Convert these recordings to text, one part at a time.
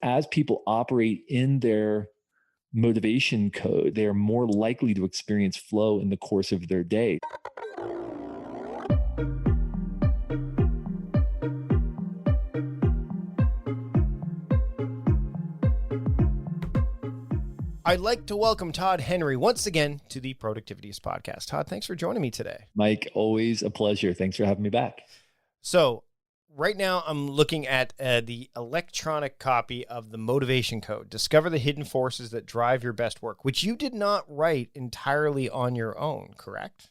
as people operate in their motivation code, they are more likely to experience flow in the course of their day. I'd like to welcome Todd Henry once again to the Productivityist Podcast. Todd, thanks for joining me today. Mike, always a pleasure. Thanks for having me back. So right now I'm looking at the electronic copy of the Motivation Code, Discover the Hidden Forces That Drive Your Best Work, which you did not write entirely on your own, correct?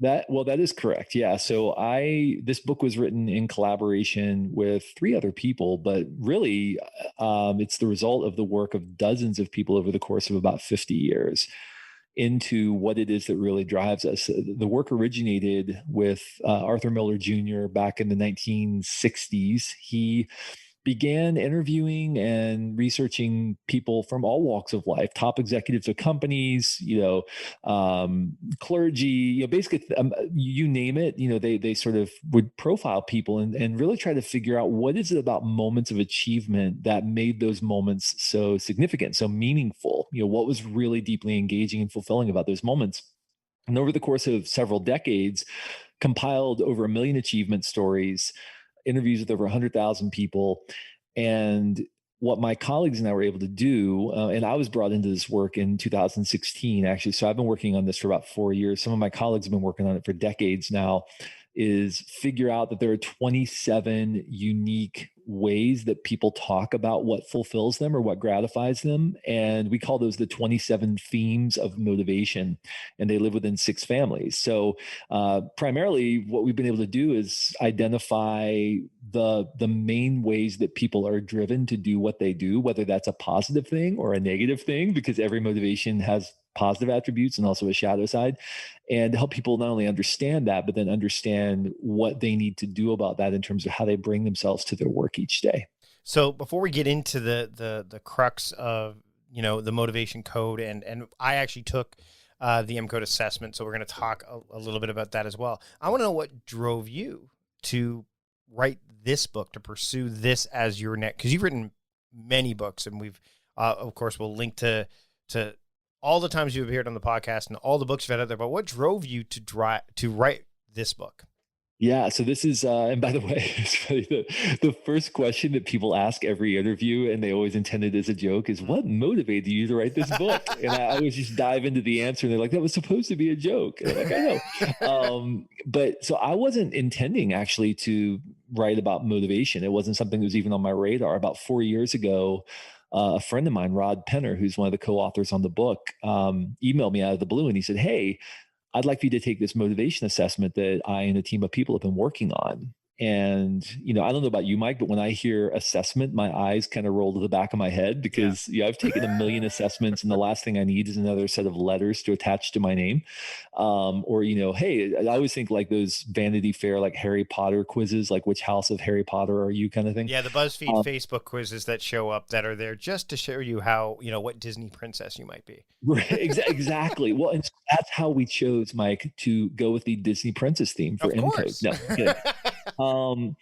That is correct. Yeah. So this book was written in collaboration with 3 other people, but really it's the result of the work of dozens of people over the course of about 50 years into what it is that really drives us. The work originated with Arthur Miller Jr. back in the 1960s. He began interviewing and researching people from all walks of life, top executives of companies, clergy, basically, you name it, they sort of would profile people and really try to figure out what is it about moments of achievement that made those moments so significant, so meaningful, what was really deeply engaging and fulfilling about those moments. And over the course of several decades, compiled over 1 million achievement stories, interviews with over 100,000 people. And what my colleagues and I were able to do, and I was brought into this work in 2016, actually. So I've been working on this for about 4 years. Some of my colleagues have been working on it for decades now, is figure out that there are 27 unique ways that people talk about what fulfills them or what gratifies them. And we call those the 27 themes of motivation. And they live within 6 families. So primarily what we've been able to do is identify the main ways that people are driven to do what they do, whether that's a positive thing or a negative thing, because every motivation has positive attributes and also a shadow side, and help people not only understand that, but then understand what they need to do about that in terms of how they bring themselves to their work each day. So before we get into the crux of, the Motivation Code, and I actually took the MCODE assessment, so we're going to talk a little bit about that as well. I want to know what drove you to write this book, to pursue this as your next, because you've written many books, and we've, of course, we'll link to all the times you've appeared on the podcast and all the books you've had out there, but what drove you to write this book? Yeah. So this is, and by the way, it's funny, the first question that people ask every interview, and they always intend it as a joke, is what motivated you to write this book? And I always just dive into the answer, and they're like, that was supposed to be a joke. And I'm like, I know. But so I wasn't intending actually to write about motivation. It wasn't something that was even on my radar. About 4 years ago, a friend of mine, Rod Penner, who's one of the co-authors on the book, emailed me out of the blue, and he said, hey, I'd like for you to take this motivation assessment that I and a team of people have been working on. And, I don't know about you, Mike, but when I hear assessment, my eyes kind of roll to the back of my head because I've taken 1 million assessments, and the last thing I need is another set of letters to attach to my name. Hey, I always think like those Vanity Fair, like Harry Potter quizzes, like which house of Harry Potter are you kind of thing. Yeah, the BuzzFeed Facebook quizzes that show up that are there just to show you how, what Disney princess you might be. Right, exactly. Well, and so that's how we chose, Mike, to go with the Disney princess theme for MCODE. No, I'm kidding.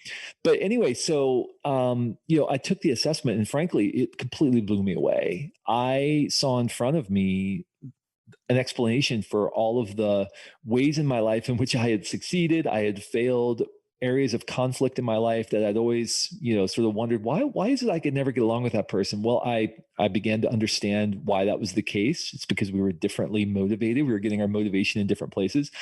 But anyway, so, I took the assessment, and frankly, it completely blew me away. I saw in front of me an explanation for all of the ways in my life in which I had succeeded, I had failed, areas of conflict in my life that I'd always, sort of wondered, why is it I could never get along with that person? Well, I began to understand why that was the case. It's because we were differently motivated. We were getting our motivation in different places.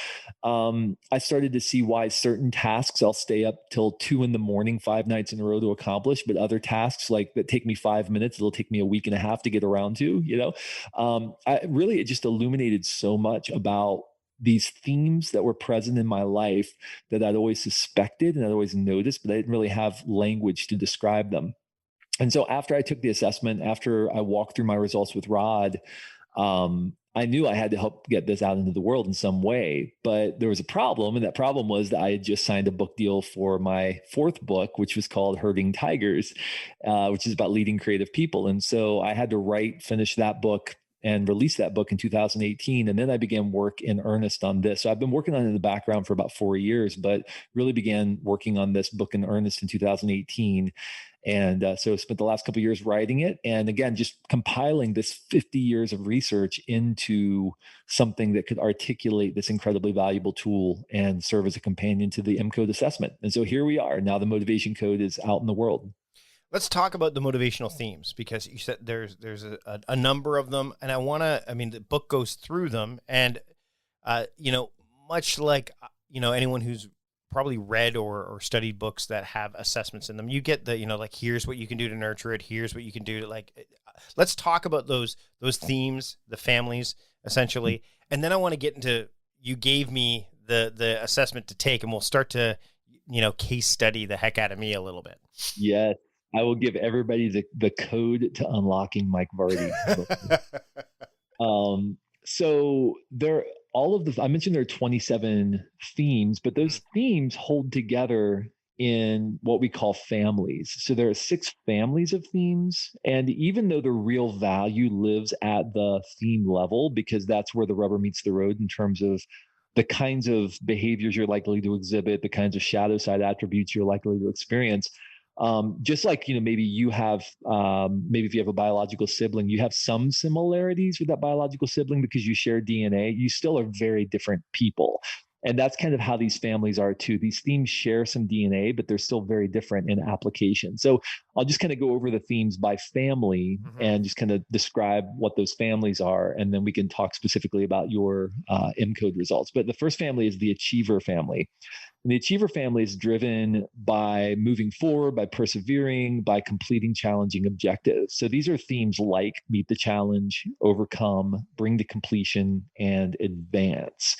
I started to see why certain tasks I'll stay up till 2 a.m, 5 nights in a row to accomplish, but other tasks like that take me 5 minutes, it'll take me a week and a half to get around to, it just illuminated so much about these themes that were present in my life that I'd always suspected and I'd always noticed, but I didn't really have language to describe them. And so after I took the assessment, after I walked through my results with Rod, I knew I had to help get this out into the world in some way, but there was a problem. And that problem was that I had just signed a book deal for my 4th book, which was called Herding Tigers, which is about leading creative people. And so I had to finish that book and released that book in 2018. And then I began work in earnest on this. So I've been working on it in the background for about 4 years, but really began working on this book in earnest in 2018. And so I spent the last couple of years writing it. And again, just compiling this 50 years of research into something that could articulate this incredibly valuable tool and serve as a companion to the MCODE assessment. And so here we are. Now the motivation code is out in the world. Let's talk about the motivational themes, because you said there's a number of them, and the book goes through them, and much like anyone who's probably read or studied books that have assessments in them, you get the like, here's what you can do to nurture it, here's what you can do to let's talk about those themes, the families essentially, and then I want to get into, you gave me the assessment to take, and we'll start to case study the heck out of me a little bit. Yes. I will give everybody the code to unlocking Mike Vardy. So I mentioned there are 27 themes, but those themes hold together in what we call families. So there are 6 families of themes. And even though the real value lives at the theme level, because that's where the rubber meets the road in terms of the kinds of behaviors you're likely to exhibit, the kinds of shadow side attributes you're likely to experience. Just like, maybe you have, maybe if you have a biological sibling, you have some similarities with that biological sibling because you share DNA, you still are very different people. And that's kind of how these families are too. These themes share some DNA, but they're still very different in application. So I'll just kind of go over the themes by family and just kind of describe what those families are. And then we can talk specifically about your MCODE results. But the first family is the achiever family. And the achiever family is driven by moving forward, by persevering, by completing challenging objectives. So these are themes like meet the challenge, overcome, bring to completion, and advance.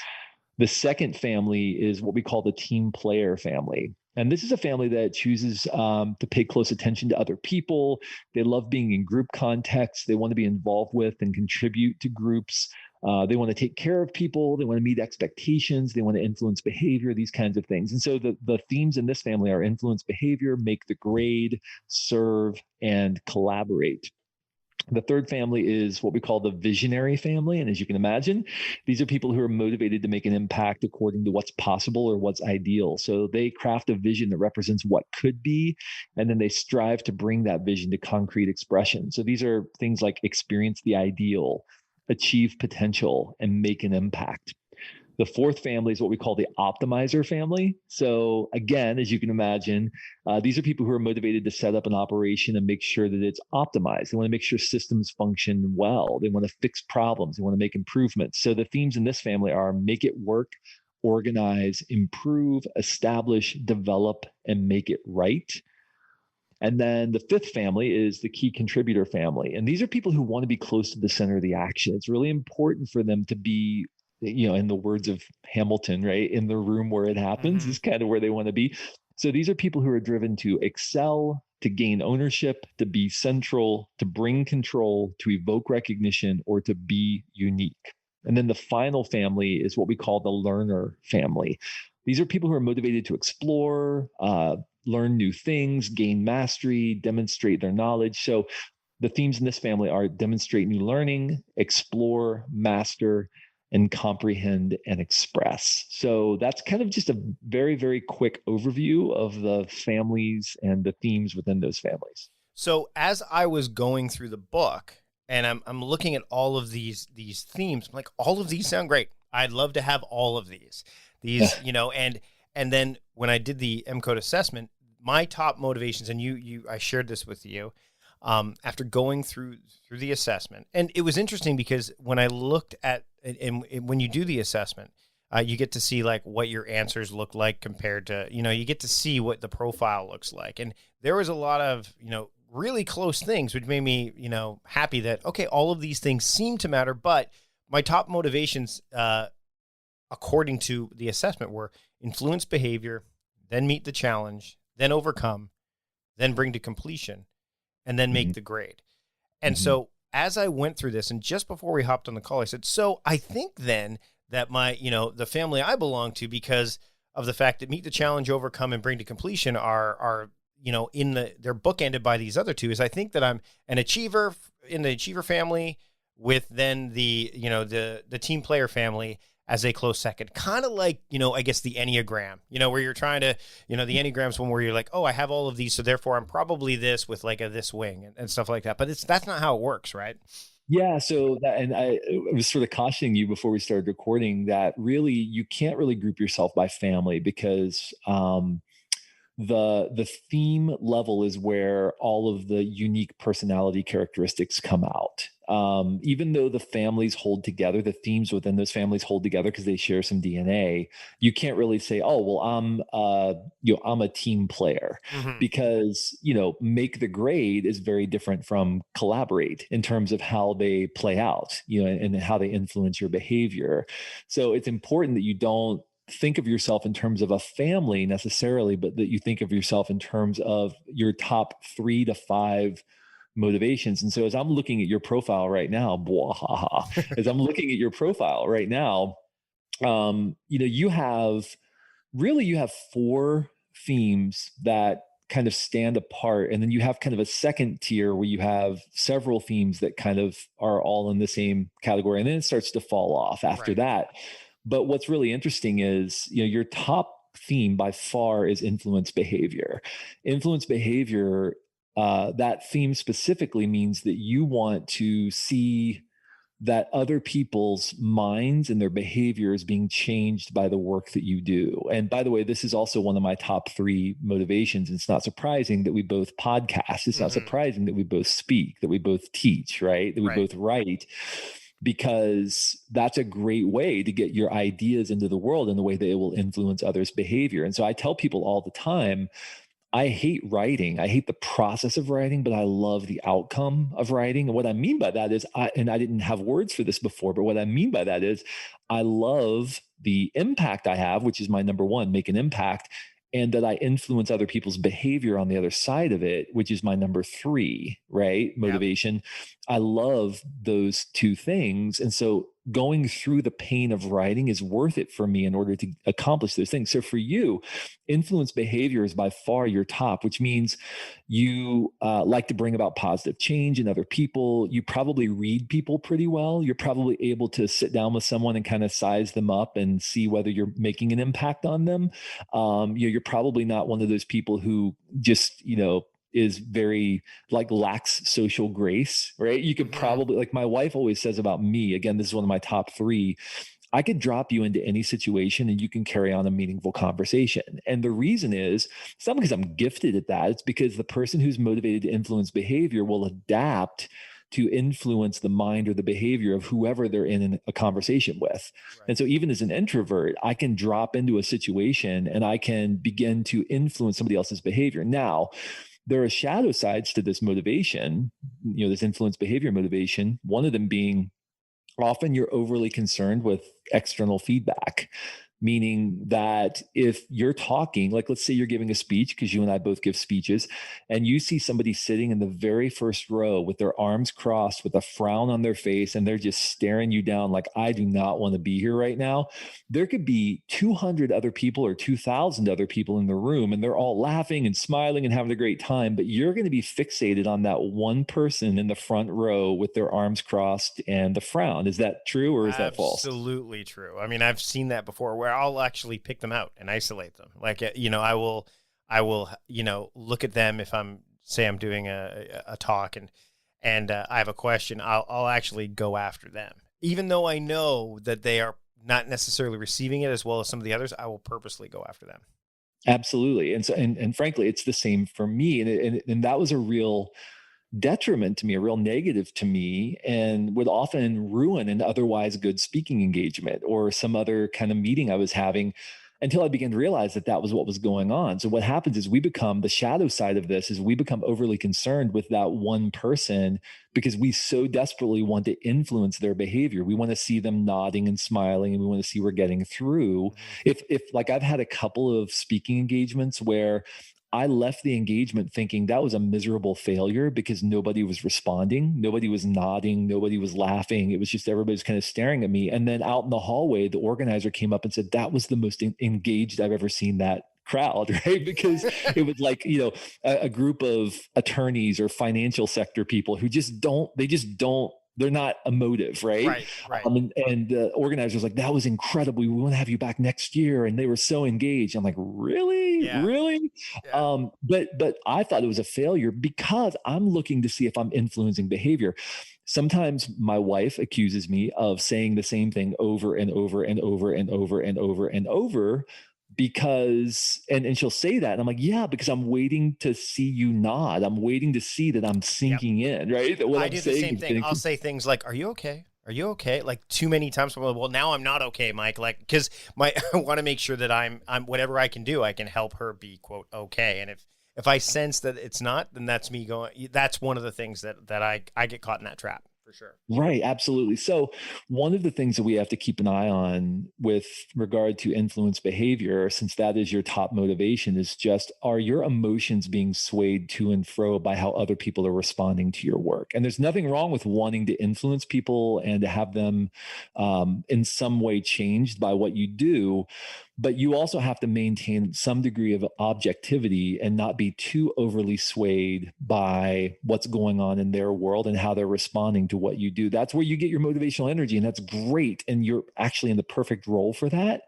The second family is what we call the team player family. And this is a family that chooses to pay close attention to other people. They love being in group contexts. They want to be involved with and contribute to groups. They want to take care of people. They want to meet expectations. They want to influence behavior, these kinds of things. And so the themes in this family are influence behavior, make the grade, serve, and collaborate. The third family is what we call the visionary family. And as you can imagine, these are people who are motivated to make an impact according to what's possible or what's ideal. So they craft a vision that represents what could be, and then they strive to bring that vision to concrete expression. So these are things like experience the ideal, achieve potential, and make an impact. The fourth family is what we call the optimizer family. So again, as you can imagine, these are people who are motivated to set up an operation and make sure that it's optimized. They want to make sure systems function well. They want to fix problems. They want to make improvements. So the themes in this family are make it work, organize, improve, establish, develop, and make it right. And then the fifth family is the key contributor family. And these are people who want to be close to the center of the action. It's really important for them to be, in the words of Hamilton, right, in the room where it happens is kind of where they want to be. So these are people who are driven to excel, to gain ownership, to be central, to bring control, to evoke recognition, or to be unique. And then the final family is what we call the learner family. These are people who are motivated to explore, learn new things, gain mastery, demonstrate their knowledge. So the themes in this family are demonstrate new learning, explore, master, and comprehend and express. So that's kind of just a very, very quick overview of the families and the themes within those families. So as I was going through the book and I'm looking at all of these themes, I'm like, all of these sound great. I'd love to have all of these, and then when I did the MCODE assessment, my top motivations, and I shared this with you, after going through the assessment. And it was interesting because when I looked at, and when you do the assessment, you get to see like what your answers look like compared to, you get to see what the profile looks like. And there was a lot of, really close things, which made me, happy that, okay, all of these things seem to matter, but my top motivations, according to the assessment, were influence behavior, then meet the challenge, then overcome, then bring to completion, and then make the grade. And so as I went through this, and just before we hopped on the call, I said, so I think then that my, the family I belong to, because of the fact that meet the challenge, overcome, and bring to completion are they're bookended by these other two, is I think that I'm an achiever in the achiever family with then the team player family. as a close second, kind of like, I guess the Enneagram, where you're trying to, the Enneagram's one where you're like, oh, I have all of these, so therefore I'm probably this with like this wing and stuff like that. But that's not how it works, right? Yeah. So that, and I was sort of cautioning you before we started recording that really you can't really group yourself by family because the theme level is where all of the unique personality characteristics come out. Even though the families hold together, the themes within those families hold together because they share some DNA. You can't really say, "Oh, well, I'm a team player," Mm-hmm. because make the grade is very different from collaborate in terms of how they play out, and how they influence your behavior. So it's important that you don't think of yourself in terms of a family necessarily, but that you think of yourself in terms of your top 3 to 5 motivations. And so as I'm looking at your profile right now, as I'm looking at your profile right now, you have 4 themes that kind of stand apart. And then you have kind of a second tier where you have several themes that kind of are all in the same category. And then it starts to fall off after Right. that. But what's really interesting is, your top theme by far is influence behavior. Influence behavior, that theme specifically means that you want to see that other people's minds and their behavior is being changed by the work that you do. And by the way, this is also one of my top 3 motivations. It's not surprising that we both podcast. It's not surprising that we both speak, that we both teach, right? That we both write, because that's a great way to get your ideas into the world in the way that it will influence others' behavior. And so I tell people all the time, I hate writing. I hate the process of writing, but I love the outcome of writing. And what I mean by that is, I didn't have words for this before, but what I mean by that is I love the impact I have, which is my number one, make an impact, and that I influence other people's behavior on the other side of it, which is my number 3, right? Motivation. Yep. I love those 2 things. And so going through the pain of writing is worth it for me in order to accomplish those things. So for you, influence behavior is by far your top, which means you like to bring about positive change in other people. You probably read people pretty well. You're probably able to sit down with someone and kind of size them up and see whether you're making an impact on them. You're probably not one of those people who just, is very lacks social grace, right? You could probably, like my wife always says about me, again, this is one of my top 3, I could drop you into any situation and you can carry on a meaningful conversation. And the reason is, it's not because I'm gifted at that. It's because the person who's motivated to influence behavior will adapt to influence the mind or the behavior of whoever they're in a conversation with. Right. And so even as an introvert, I can drop into a situation and I can begin to influence somebody else's behavior. Now, there are shadow sides to this motivation, this influence behavior motivation, one of them being often you're overly concerned with external feedback. Meaning that if you're talking, like let's say you're giving a speech, because you and I both give speeches, and you see somebody sitting in the very first row with their arms crossed with a frown on their face, and they're just staring you down like, I do not want to be here right now. There could be 200 other people or 2,000 other people in the room, and they're all laughing and smiling and having a great time, but you're going to be fixated on that one person in the front row with their arms crossed and the frown. Is that true or is that false? Absolutely true. I mean, I've seen that before where I'll actually pick them out and isolate them. Like, I will, look at them if I'm doing a talk and I have a question, I'll actually go after them. Even though I know that they are not necessarily receiving it as well as some of the others, I will purposely go after them. Absolutely. And so, and frankly, it's the same for me. And that was a real detriment to me, a real negative to me, and would often ruin an otherwise good speaking engagement or some other kind of meeting I was having, until I began to realize that that was what was going on. So what happens is the shadow side of this is we become overly concerned with that one person because we so desperately want to influence their behavior. We want to see them nodding and smiling, and we want to see we're getting through. If like I've had a couple of speaking engagements where I left the engagement thinking that was a miserable failure because nobody was responding. Nobody was nodding. Nobody was laughing. It was just everybody's kind of staring at me. And then out in the hallway, the organizer came up and said, that was the most engaged I've ever seen that crowd, right? Because it was like, a group of attorneys or financial sector people who they just don't They're not emotive, right? Right. And the organizer's like, that was incredible. We want to have you back next year. And they were so engaged. I'm like, really? Yeah. Really? Yeah. But I thought it was a failure because I'm looking to see if I'm influencing behavior. Sometimes my wife accuses me of saying the same thing over and over and over and over and over and over because and she'll say that and I'm like, yeah, because I'm waiting to see you nod. I'm waiting to see that I'm sinking in, right? That what I I'm do the saying same is thing. getting I'll say things like, are you okay? Are you okay? Like too many times. Well, now I'm not okay, Mike. Like, because I want to make sure that I'm whatever I can do, I can help her be, quote, okay. And if I sense that it's not, then that's me going, that's one of the things that I get caught in that trap. For sure. Right, absolutely. So, one of the things that we have to keep an eye on with regard to influence behavior, since that is your top motivation, is just are your emotions being swayed to and fro by how other people are responding to your work? And there's nothing wrong with wanting to influence people and to have them in some way changed by what you do. But you also have to maintain some degree of objectivity and not be too overly swayed by what's going on in their world and how they're responding to what you do. That's where you get your motivational energy, and that's great. And you're actually in the perfect role for that.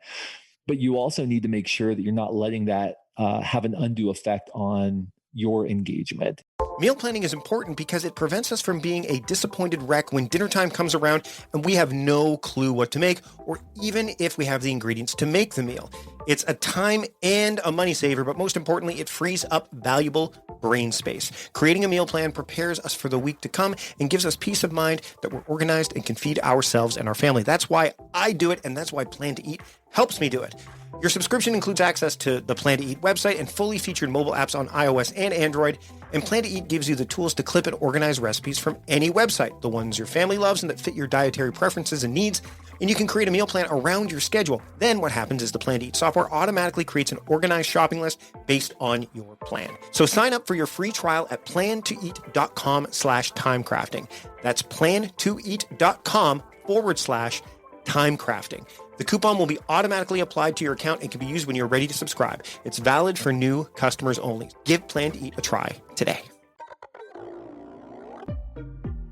But you also need to make sure that you're not letting that have an undue effect on your engagement. Meal planning is important because it prevents us from being a disappointed wreck when dinner time comes around and we have no clue what to make, or even if we have the ingredients to make the meal. It's a time and a money saver, but most importantly, it frees up valuable brain space. Creating a meal plan prepares us for the week to come and gives us peace of mind that we're organized and can feed ourselves and our family. That's why I do it, and that's why Plan to Eat helps me do it. Your subscription includes access to the Plan to Eat website and fully featured mobile apps on iOS and Android. And Plan to Eat gives you the tools to clip and organize recipes from any website, the ones your family loves and that fit your dietary preferences and needs. And you can create a meal plan around your schedule. Then what happens is the Plan to Eat software automatically creates an organized shopping list based on your plan. So sign up for your free trial at plantoeat.com/timecrafting. That's plantoeat.com/timecrafting. The coupon will be automatically applied to your account and can be used when you're ready to subscribe. It's valid for new customers only. Give Plan to Eat a try today.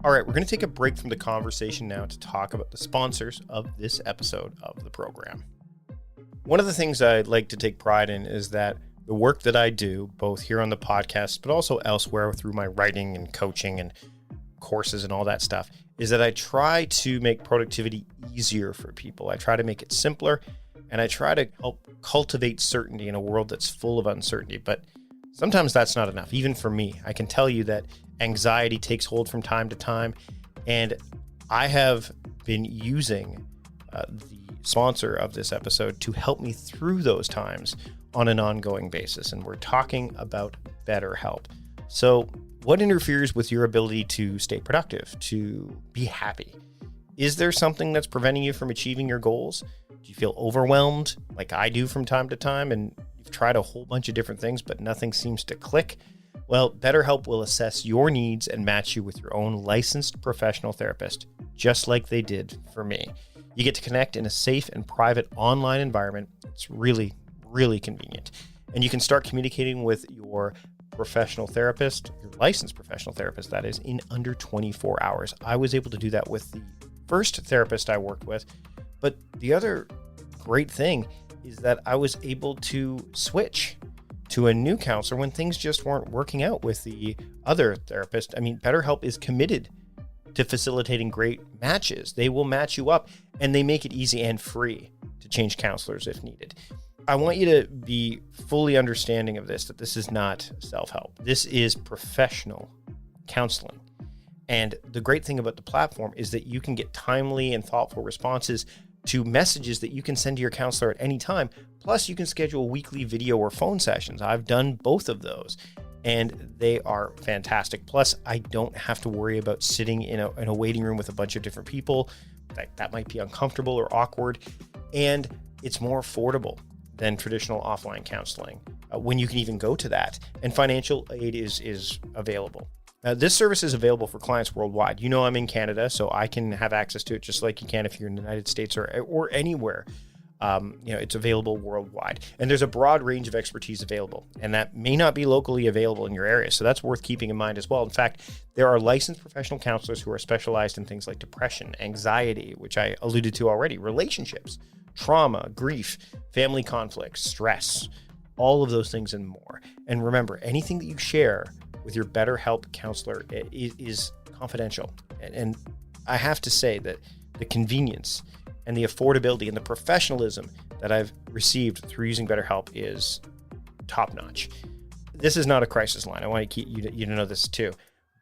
All right, we're going to take a break from the conversation now to talk about the sponsors of this episode of the program. One of the things I'd like to take pride in is that the work that I do, both here on the podcast, but also elsewhere through my writing and coaching and courses and all that stuff, is that I try to make productivity easier for people. I try to make it simpler, and I try to help cultivate certainty in a world that's full of uncertainty. But sometimes that's not enough, even for me. I can tell you that anxiety takes hold from time to time, and I have been using the sponsor of this episode to help me through those times on an ongoing basis, and we're talking about BetterHelp. So what interferes with your ability to stay productive, to be happy? Is there something that's preventing you from achieving your goals? Do you feel overwhelmed like I do from time to time, and you've tried a whole bunch of different things, but nothing seems to click? Well, BetterHelp will assess your needs and match you with your own licensed professional therapist, just like they did for me. You get to connect in a safe and private online environment. It's really, really convenient. And you can start communicating with your professional therapist, your licensed professional therapist, that is, in under 24 hours. I was able to do that with the first therapist I worked with. But the other great thing is that I was able to switch to a new counselor when things just weren't working out with the other therapist. I mean, BetterHelp is committed to facilitating great matches. They will match you up, and they make it easy and free to change counselors if needed. I want you to be fully understanding of this, that this is not self-help. This is professional counseling. And the great thing about the platform is that you can get timely and thoughtful responses to messages that you can send to your counselor at any time. Plus, you can schedule weekly video or phone sessions. I've done both of those, and they are fantastic. Plus, I don't have to worry about sitting in a waiting room with a bunch of different people. That might be uncomfortable or awkward. And it's more affordable than traditional offline counseling, when you can even go to that. And financial aid is available. This service is available for clients worldwide. You know, I'm in Canada, so I can have access to it just like you can if you're in the United States or anywhere. It's available worldwide, and there's a broad range of expertise available, and that may not be locally available in your area. So that's worth keeping in mind as well. In fact, there are licensed professional counselors who are specialized in things like depression, anxiety, which I alluded to already, relationships, trauma, grief, family conflicts, stress, all of those things and more. And remember, anything that you share with your BetterHelp counselor is confidential. And I have to say that the convenience and the affordability and the professionalism that I've received through using BetterHelp is top notch. This is not a crisis line. I want to keep you to know this too.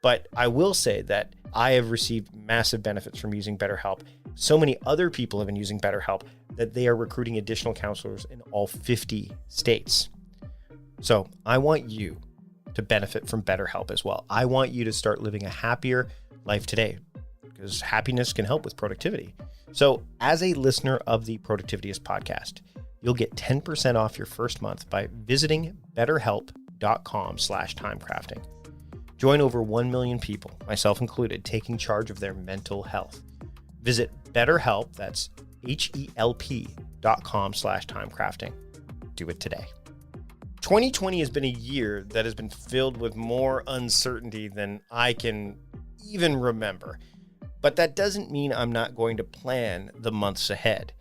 But I will say that I have received massive benefits from using BetterHelp. So many other people have been using BetterHelp that they are recruiting additional counselors in all 50 states. So I want you to benefit from BetterHelp as well. I want you to start living a happier life today, because happiness can help with productivity. So as a listener of the Productivityist podcast, you'll get 10% off your first month by visiting betterhelp.com/timecrafting. Join over 1 million people, myself included, taking charge of their mental health. Visit BetterHelp, that's HELP.com/timecrafting. Do it today. 2020 has been a year that has been filled with more uncertainty than I can even remember. But that doesn't mean I'm not going to plan the months ahead.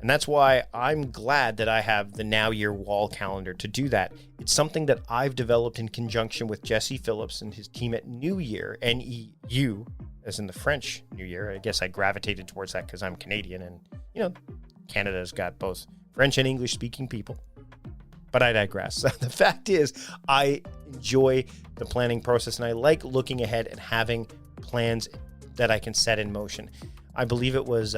And that's why I'm glad that I have the Now Year wall calendar to do that. It's something that I've developed in conjunction with Jesse Phillips and his team at New Year, N-E-U, as in the French New Year. I guess I gravitated towards that because I'm Canadian, and, Canada's got both French and English speaking people. But I digress. The fact is, I enjoy the planning process, and I like looking ahead and having plans that I can set in motion. I believe it was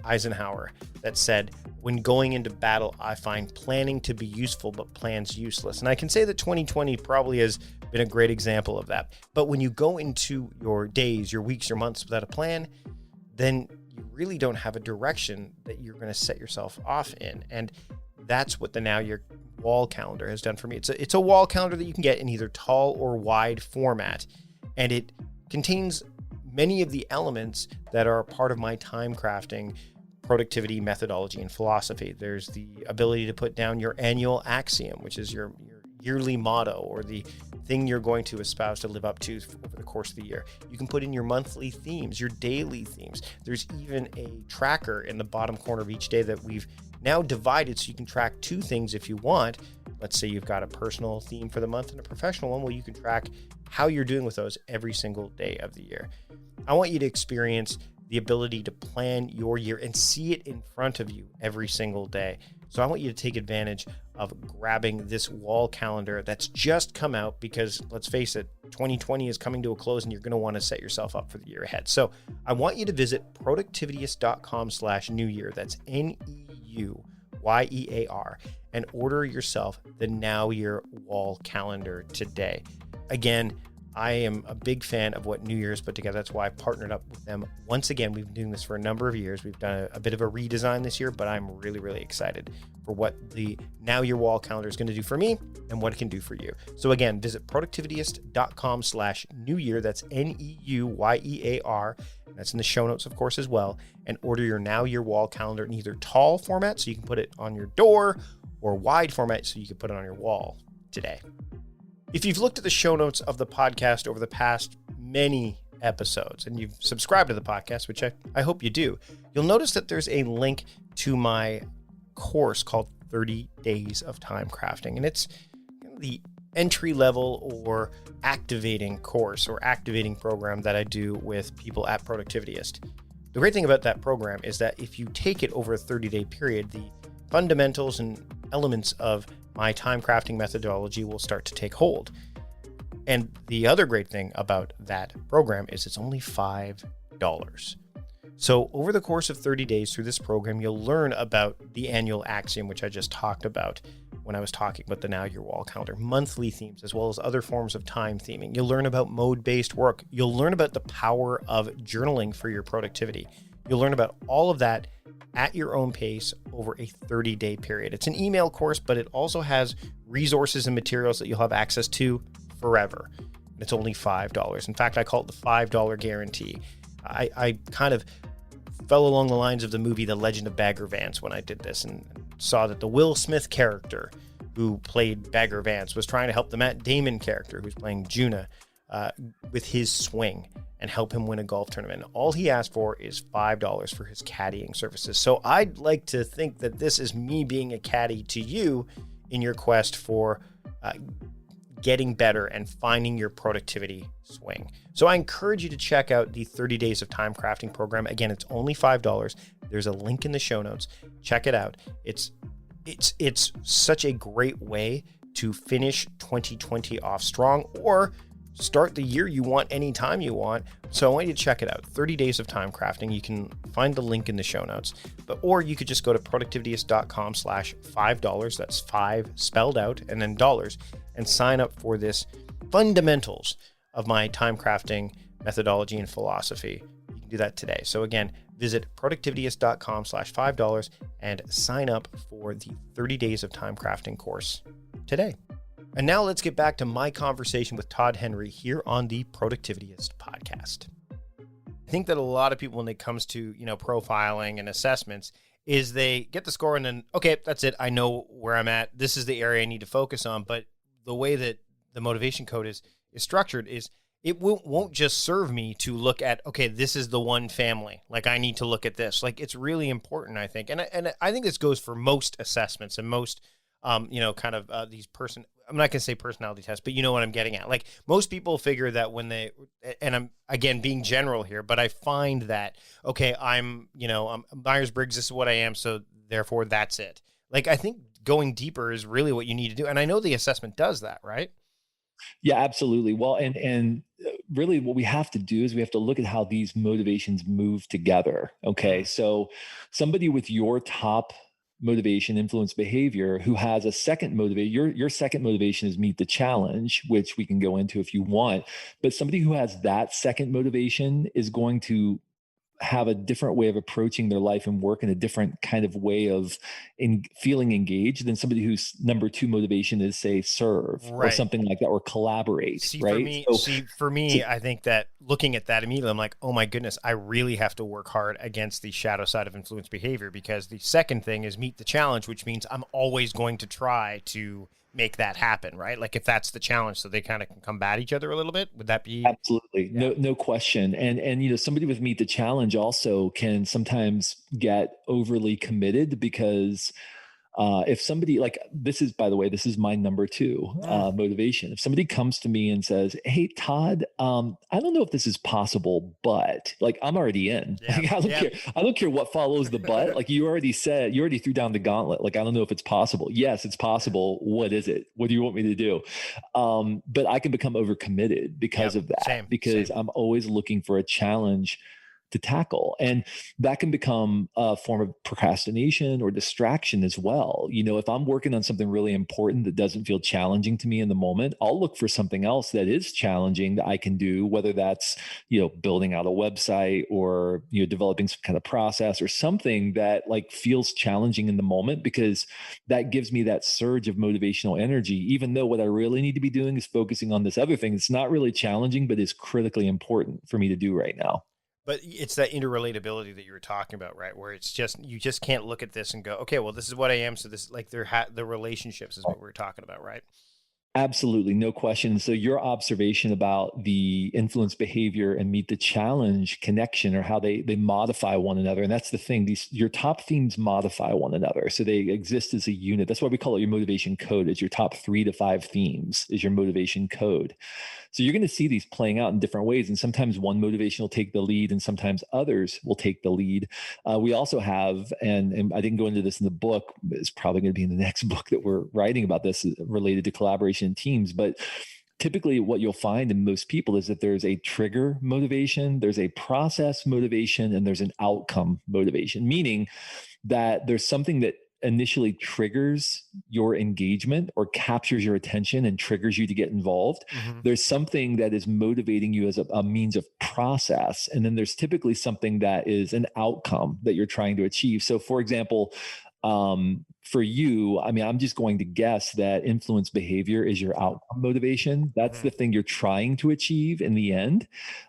Eisenhower that said, when going into battle, I find planning to be useful, but plans useless. And I can say that 2020 probably has been a great example of that. But when you go into your days, your weeks, your months without a plan, then you really don't have a direction that you're going to set yourself off in. And that's what the Now Year wall calendar has done for me. It's a wall calendar that you can get in either tall or wide format, and it contains many of the elements that are a part of my time crafting productivity methodology and philosophy. There's the ability to put down your annual axiom, which is your yearly motto, or the thing you're going to espouse to live up to over the course of the year. You can put in your monthly themes, your daily themes. There's even a tracker in the bottom corner of each day that we've now divided so you can track two things if you want. Let's say you've got a personal theme for the month and a professional one. Well, you can track how you're doing with those every single day of the year. I want you to experience the ability to plan your year and see it in front of you every single day. So I want you to take advantage of grabbing this wall calendar that's just come out, because let's face it, 2020 is coming to a close and you're going to want to set yourself up for the year ahead. So I want you to visit productivityist.com/New Year. That's NEUYEAR, and order yourself the Now Year wall calendar today. Again, I am a big fan of what New Year's put together. That's why I partnered up with them. Once again, we've been doing this for a number of years. We've done a bit of a redesign this year, but I'm really, really excited for what the Now Year wall calendar is going to do for me and what it can do for you. So again, visit productivityist.com/New Year. That's NEUYEAR. That's in the show notes, of course, as well. And order your Now Year wall calendar in either tall format, so you can put it on your door, or wide format, so you can put it on your wall today. If you've looked at the show notes of the podcast over the past many episodes, and you've subscribed to the podcast, which I hope you do, you'll notice that there's a link to my course called 30 Days of Time Crafting. And it's the entry level or activating course or activating program that I do with people at Productivityist. The great thing about that program is that if you take it over a 30-day period, the fundamentals and elements of my time crafting methodology will start to take hold. And the other great thing about that program is it's only $5. So over the course of 30 days through this program, you'll learn about the annual axiom, which I just talked about when I was talking about the Now Year wall calendar, monthly themes, as well as other forms of time theming. You'll learn about mode-based work. You'll learn about the power of journaling for your productivity. You'll learn about all of that at your own pace over a 30-day period. It's an email course, but it also has resources and materials that you'll have access to forever. And it's only $5. In fact, I call it the $5 guarantee. I kind of fell along the lines of the movie The Legend of Bagger Vance when I did this, and saw that the Will Smith character who played Bagger Vance was trying to help the Matt Damon character who's playing Juna with his swing and help him win a golf tournament. All he asked for is $5 for his caddying services. So I'd like to think that this is me being a caddy to you in your quest for getting better and finding your productivity swing. So I encourage you to check out the 30 Days of Time Crafting program. Again, it's only $5. There's a link in the show notes. Check it out. It's such a great way to finish 2020 off strong, or start the year you want anytime you want. So I want you to check it out. 30 Days of Time Crafting. You can find the link in the show notes. Or you could just go to productivityist.com/$5. That's 5 spelled out and then dollars, and sign up for this fundamentals of my time crafting methodology and philosophy. You can do that today. So again, visit productivityist.com/$5 and sign up for the 30 Days of Time Crafting course today. And now let's get back to my conversation with Todd Henry here on the Productivityist podcast. I think that a lot of people, when it comes to, profiling and assessments, is they get the score and then, okay, that's it. I know where I'm at. This is the area I need to focus on. But the way that the motivation code is structured is it won't just serve me to look at, okay, this is the one family. Like, I need to look at this. Like, it's really important, I think. And I think this goes for most assessments and most, these I'm not going to say personality tests, but you know what I'm getting at. Like, most people figure that when they, and I'm, again, being general here, but I find that, okay, I'm Myers-Briggs, this is what I am, so therefore that's it. Like, I think going deeper is really what you need to do. And I know the assessment does that, right? Yeah, absolutely. Well, and really what we have to do is we have to look at how these motivations move together. Okay. So somebody with your top motivation, influence behavior, who has a second motivation, your second motivation is meet the challenge, which we can go into if you want. But somebody who has that second motivation is going to have a different way of approaching their life and work, in a different kind of way of feeling engaged than somebody whose number two motivation is, say, serve, right, or something like that, or collaborate. For me, I think that looking at that immediately, I'm like, oh my goodness, I really have to work hard against the shadow side of influence behavior, because the second thing is meet the challenge, which means I'm always going to try to make that happen, right? Like, if that's the challenge, so they kind of can combat each other a little bit. Would that be? Absolutely. Yeah. No question. And somebody with meet the challenge also can sometimes get overly committed, because if somebody, like, this is, by the way, this is my number two motivation. If somebody comes to me and says, hey, Todd, I don't know if this is possible, but, like, I'm already in. Yeah. Like, I don't care what follows the but. Like, you already threw down the gauntlet. Like, I don't know if it's possible. Yes, it's possible. What is it? What do you want me to do? But I can become overcommitted because of that, because I'm always looking for a challenge to tackle. And that can become a form of procrastination or distraction as well. If I'm working on something really important that doesn't feel challenging to me in the moment, I'll look for something else that is challenging that I can do, whether that's, building out a website, or, developing some kind of process, or something that, like, feels challenging in the moment, because that gives me that surge of motivational energy, even though what I really need to be doing is focusing on this other thing. It's not really challenging, but is critically important for me to do right now. But it's that interrelatability that you were talking about, right? Where it's just, you just can't look at this and go, okay, well, this is what I am. So this, like, the relationships is what we're talking about, right? Absolutely. No question. So your observation about the influence behavior and meet the challenge connection, or how they modify one another. And that's the thing. Your top themes modify one another. So they exist as a unit. That's why we call it your motivation code. Is your top 3 to 5 themes is your motivation code. So you're going to see these playing out in different ways. And sometimes one motivation will take the lead, and sometimes others will take the lead. We also have, and I didn't go into this in the book, it's probably going to be in the next book that we're writing about this, related to collaboration in teams. But typically what you'll find in most people is that there's a trigger motivation, there's a process motivation, and there's an outcome motivation, meaning that there's something that initially triggers your engagement or captures your attention and triggers you to get involved. Mm-hmm. There's something that is motivating you as a means of process. And then there's typically something that is an outcome that you're trying to achieve. So, for example, For you, I mean, I'm just going to guess that influence behavior is your outcome motivation. That's the thing you're trying to achieve in the end.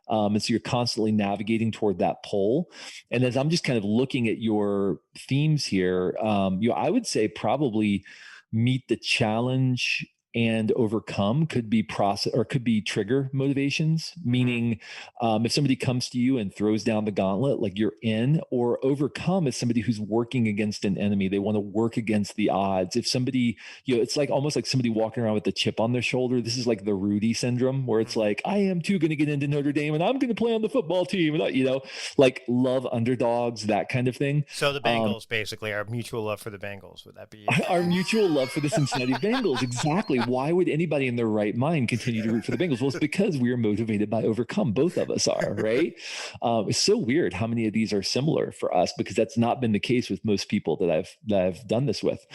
And so you're constantly navigating toward that pole. And as I'm just kind of looking at your themes here, I would say probably meet the challenge and overcome could be process or could be trigger motivations, meaning if somebody comes to you and throws down the gauntlet, like you're in, or overcome is somebody who's working against an enemy. They want to work against the odds. If somebody, it's like almost like somebody walking around with a chip on their shoulder. This is like the Rudy syndrome, where it's like, I am too going to get into Notre Dame and I'm going to play on the football team. And, like love underdogs, that kind of thing. So the Bengals, basically, our mutual love for the Bengals. Would that be our mutual love for the Cincinnati Bengals? Exactly. Why would anybody in their right mind continue to root for the Bengals? Well, it's because we are motivated by overcome. Both of us are, right? It's so weird how many of these are similar for us, because that's not been the case with most people that I've done this with.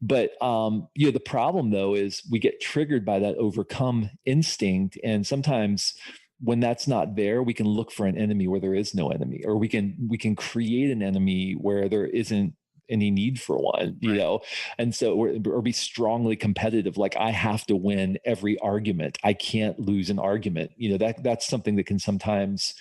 But the problem though is we get triggered by that overcome instinct, and sometimes when that's not there, we can look for an enemy where there is no enemy, or we can create an enemy where there isn't any need for one, and so or be strongly competitive. Like, I have to win every argument. I can't lose an argument. That's something that can sometimes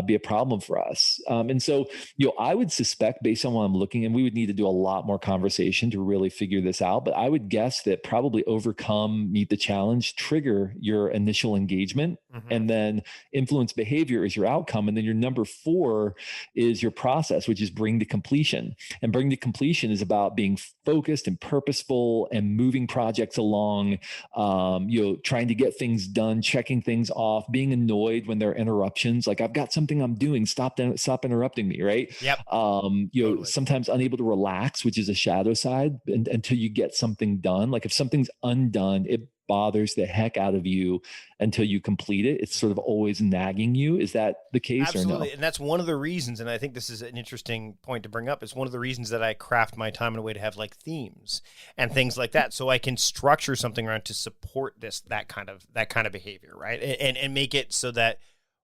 be a problem for us. And so, I would suspect, based on what I'm looking, and we would need to do a lot more conversation to really figure this out, but I would guess that probably overcome, meet the challenge, trigger your initial engagement, and then influence behavior is your outcome. And then your number 4 is your process, which is bring to completion. And bring to completion is about being focused and purposeful and moving projects along, trying to get things done, checking things off, being annoyed when there are interruptions. Like, I've got something I'm doing, stop interrupting me, right? Yep. Totally. Sometimes unable to relax, which is a shadow side, until you get something done. Like, if something's undone, it bothers the heck out of you until you complete it. It's sort of always nagging you. Is that the case? Absolutely. Or no? And that's one of the reasons, and I think this is an interesting point to bring up, it's one of the reasons that I craft my time in a way to have like themes and things like that, so I can structure something around to support that kind of behavior, right? And make it so that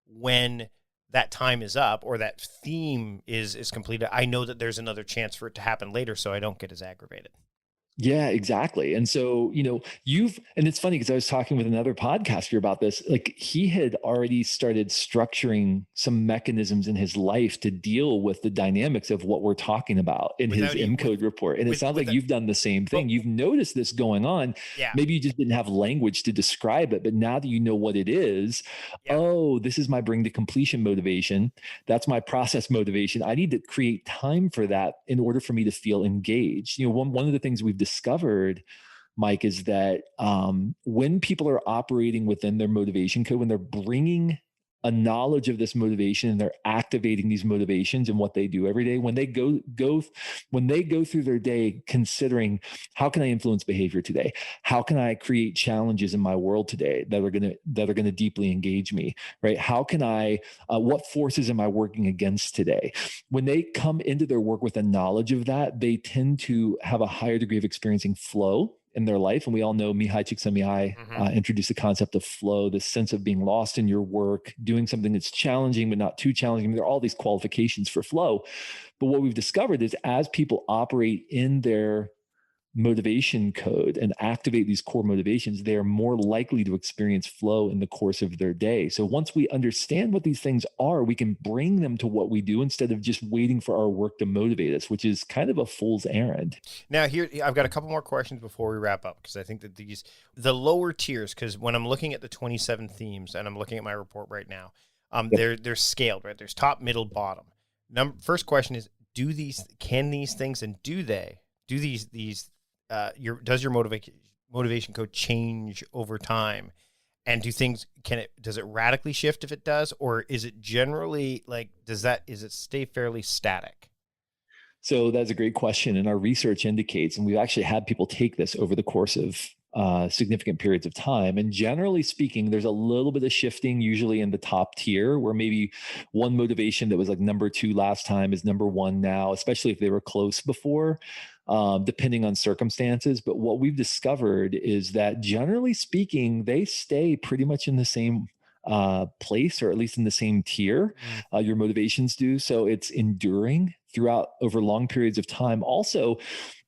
when that time is up or that theme is completed, I know that there's another chance for it to happen later, so I don't get as aggravated. Yeah, exactly. And so, and it's funny because I was talking with another podcaster about this. Like, he had already started structuring some mechanisms in his life to deal with the dynamics of what we're talking about in his MCODE report. And it sounds like you've done the same thing. You've noticed this going on. Yeah. Maybe you just didn't have language to describe it, but now that you know what it is, oh, this is my bring to completion motivation. That's my process motivation. I need to create time for that in order for me to feel engaged. One of the things we've discovered, Mike, is that when people are operating within their motivation code, when they're bringing a knowledge of this motivation and they're activating these motivations in what they do every day, when they go through their day considering, how can I influence behavior today? How can I create challenges in my world today that are going to deeply engage me, right? How can I what forces am I working against today? When they come into their work with a knowledge of that, they tend to have a higher degree of experiencing flow in their life. And we all know Mihai Csikszentmihalyi introduced the concept of flow, this sense of being lost in your work, doing something that's challenging, but not too challenging. There are all these qualifications for flow. But what we've discovered is, as people operate in their motivation code and activate these core motivations, they are more likely to experience flow in the course of their day. So once we understand what these things are, we can bring them to what we do instead of just waiting for our work to motivate us, which is kind of a fool's errand. Now, here, I've got a couple more questions before we wrap up, because I think that the lower tiers, because when I'm looking at the 27 themes and I'm looking at my report right now, they're scaled, right? There's top, middle, bottom. First question is, can these things, and do these does your motivation code change over time? And does it radically shift if it does, or is it generally like, is it stay fairly static? So that's a great question. And our research indicates, and we've actually had people take this over the course of significant periods of time. And generally speaking, there's a little bit of shifting, usually in the top tier, where maybe one motivation that was like number 2 last time is number 1 now, especially if they were close before, depending on circumstances. But what we've discovered is that generally speaking, they stay pretty much in the same place, or at least in the same tier. Your motivations do. So it's enduring over long periods of time. Also,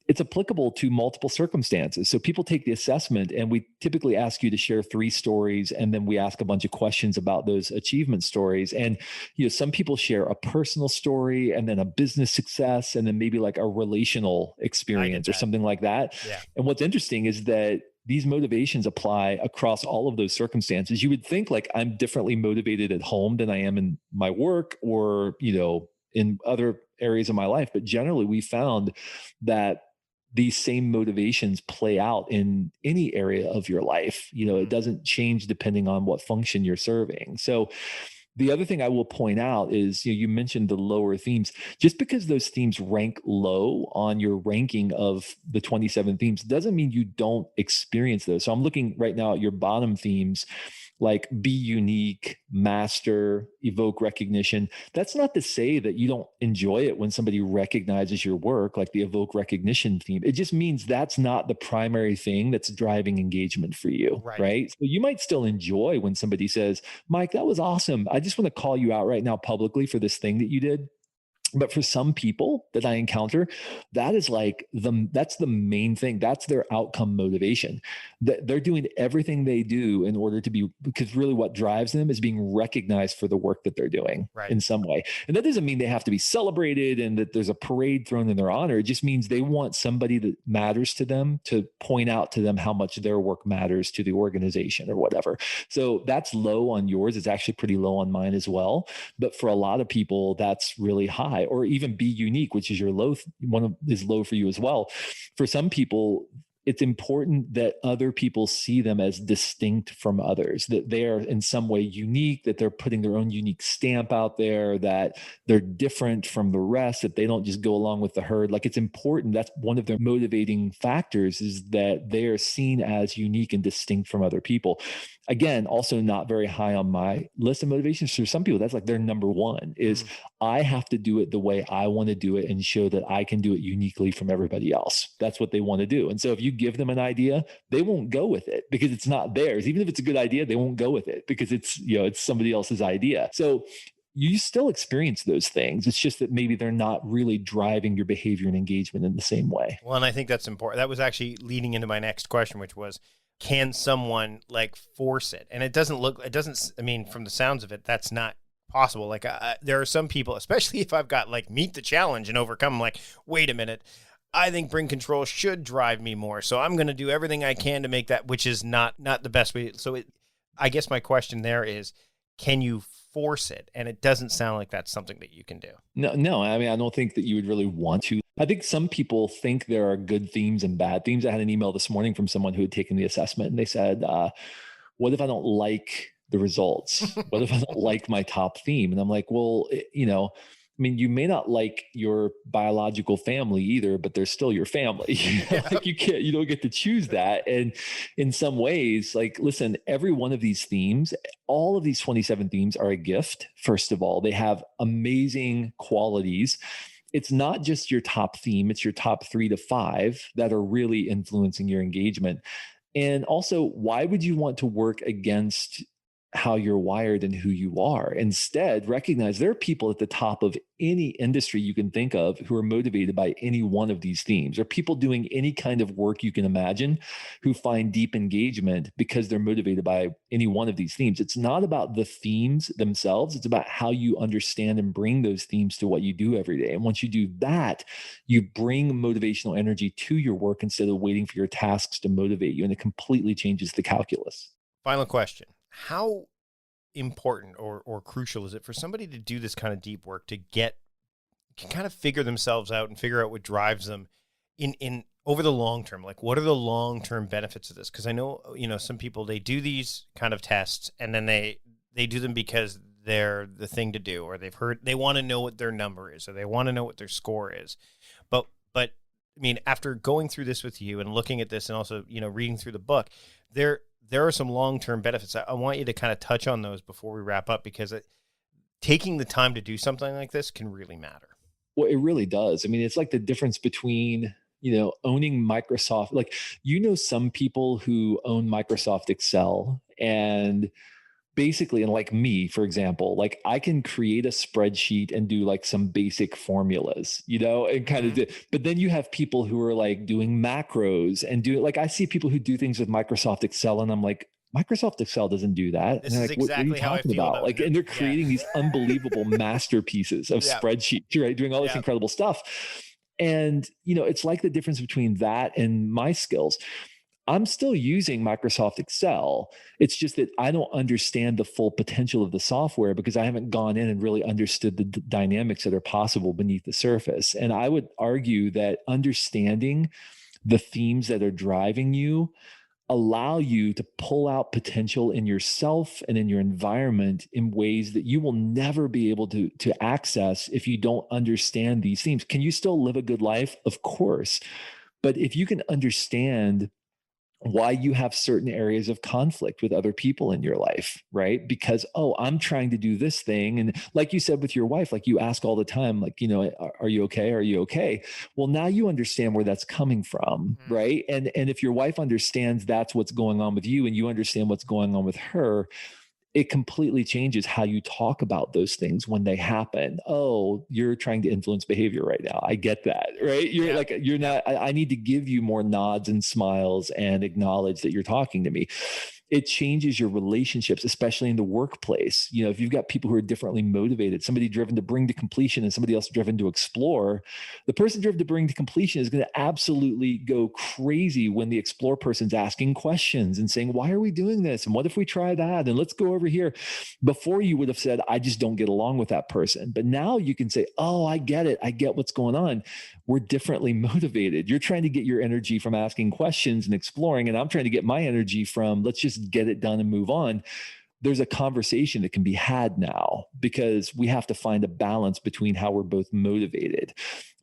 it's applicable to multiple circumstances. So people take the assessment, and we typically ask you to share 3 stories, and then we ask a bunch of questions about those achievement stories. And some people share a personal story, and then a business success, and then maybe like a relational experience or something like that. Yeah. And what's interesting is that these motivations apply across all of those circumstances. You would think like I'm differently motivated at home than I am in my work or, in other areas of my life. But generally, we found that these same motivations play out in any area of your life. It doesn't change depending on what function you're serving. So the other thing I will point out is, you mentioned the lower themes. Just because those themes rank low on your ranking of the 27 themes doesn't mean you don't experience those. So I'm looking right now at your bottom themes, like be unique, master, evoke recognition. That's not to say that you don't enjoy it when somebody recognizes your work, like the evoke recognition theme. It just means that's not the primary thing that's driving engagement for you, right? So you might still enjoy when somebody says, Mike, that was awesome. I just want to call you out right now publicly for this thing that you did. But for some people that I encounter, that is like that's the main thing. That's their outcome motivation. They're doing everything they do in order to be, because really what drives them is being recognized for the work that they're doing in some way. And that doesn't mean they have to be celebrated and that there's a parade thrown in their honor. It just means they want somebody that matters to them to point out to them how much their work matters to the organization or whatever. So that's low on yours. It's actually pretty low on mine as well. But for a lot of people, that's really high. Or even be unique, which is your low, is low for you as well. For some people, it's important that other people see them as distinct from others, that they are in some way unique, that they're putting their own unique stamp out there, that they're different from the rest, that they don't just go along with the herd. Like, it's important. That's one of their motivating factors, is that they are seen as unique and distinct from other people. Again, also not very high on my list of motivations. For some people, that's like their number one is I have to do it the way I want to do it and show that I can do it uniquely from everybody else. That's what they want to do. And so if you give them an idea, they won't go with it because it's not theirs. Even if it's a good idea, they won't go with it because it's somebody else's idea. So you still experience those things. It's just that maybe they're not really driving your behavior and engagement in the same way. Well, and I think that's important. That was actually leading into my next question, which was, can someone like force it? And I mean, from the sounds of it, that's not possible. Like there are some people, especially if I've got like meet the challenge and overcome, I'm like, wait a minute, I think bring control should drive me more. So I'm going to do everything I can to make that, which is not the best way. So I guess my question there is, can you force it? And it doesn't sound like that's something that you can do. No. I mean, I don't think that you would really want to. I think some people think there are good themes and bad themes. I had an email this morning from someone who had taken the assessment, and they said, what if I don't like the results? What if I don't like my top theme? And I'm like, well, I mean, you may not like your biological family either, but they're still your family. Like you don't get to choose that. And in some ways, like, listen, every one of these themes, all of these 27 themes are a gift. First of all, they have amazing qualities. It's not just your top theme, it's your top 3 to 5 that are really influencing your engagement. And also, why would you want to work against how you're wired and who you are? Instead, recognize there are people at the top of any industry you can think of who are motivated by any one of these themes. There are people doing any kind of work you can imagine who find deep engagement because they're motivated by any one of these themes. It's not about the themes themselves. It's about how you understand and bring those themes to what you do every day. And once you do that, you bring motivational energy to your work instead of waiting for your tasks to motivate you. And it completely changes the calculus. Final question. How important or crucial is it for somebody to do this kind of deep work to kind of figure themselves out and figure out what drives them in over the long term? Like, what are the long-term benefits of this? Because I know, some people, they do these kind of tests and then they do them because they're the thing to do, or they want to know what their number is, or they want to know what their score is. But I mean, after going through this with you and looking at this and also, reading through the book, there are some long-term benefits. I want you to kind of touch on those before we wrap up, because taking the time to do something like this can really matter. Well, it really does. I mean, it's like the difference between, owning Microsoft. Like, some people who own Microsoft Excel, and basically, and like me, for example, like I can create a spreadsheet and do like some basic formulas, and kind of but then you have people who are like doing macros and like, I see people who do things with Microsoft Excel and I'm like, Microsoft Excel doesn't do that. This and is like, what are you talking about? Like, and they're creating these unbelievable masterpieces of spreadsheets, right? Doing all this incredible stuff. And, it's like the difference between that and my skills. I'm still using Microsoft Excel. It's just that I don't understand the full potential of the software because I haven't gone in and really understood the dynamics that are possible beneath the surface. And I would argue that understanding the themes that are driving you allow you to pull out potential in yourself and in your environment in ways that you will never be able to access if you don't understand these themes. Can you still live a good life? Of course. But if you can understand why you have certain areas of conflict with other people in your life, right? Because, I'm trying to do this thing. And like you said with your wife, like you ask all the time, like, are you okay? Are you okay? Well, now you understand where that's coming from, right? And if your wife understands that's what's going on with you and you understand what's going on with her, it completely changes how you talk about those things when they happen. Oh, you're trying to influence behavior right now. I get that, right? You're not, I need to give you more nods and smiles and acknowledge that you're talking to me. It changes your relationships, especially in the workplace. If you've got people who are differently motivated, somebody driven to bring to completion and somebody else driven to explore, the person driven to bring to completion is going to absolutely go crazy when the explore person's asking questions and saying, why are we doing this? And what if we try that? And let's go over here. Before you would have said, I just don't get along with that person. But now you can say, oh, I get it. I get what's going on. We're differently motivated. You're trying to get your energy from asking questions and exploring, and I'm trying to get my energy from let's just get it done and move on. There's a conversation that can be had now because we have to find a balance between how we're both motivated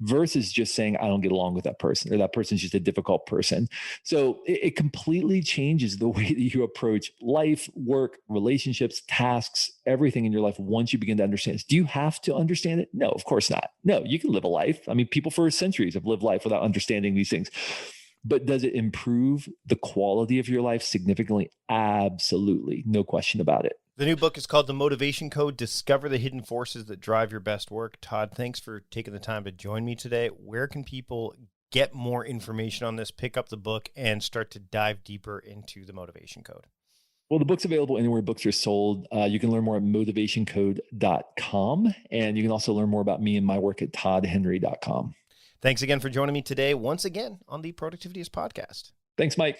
versus just saying, I don't get along with that person or that person's just a difficult person. So it completely changes the way that you approach life, work, relationships, tasks, everything in your life once you begin to understand this. Do you have to understand it? No, of course not. No, you can live a life. I mean, people for centuries have lived life without understanding these things. But does it improve the quality of your life significantly? Absolutely. No question about it. The new book is called The Motivation Code, Discover the Hidden Forces That Drive Your Best Work. Todd, thanks for taking the time to join me today. Where can people get more information on this, pick up the book, and start to dive deeper into the Motivation Code? Well, the book's available anywhere books are sold. You can learn more at motivationcode.com. And you can also learn more about me and my work at toddhenry.com. Thanks again for joining me today, once again, on the Productivityist Podcast. Thanks, Mike.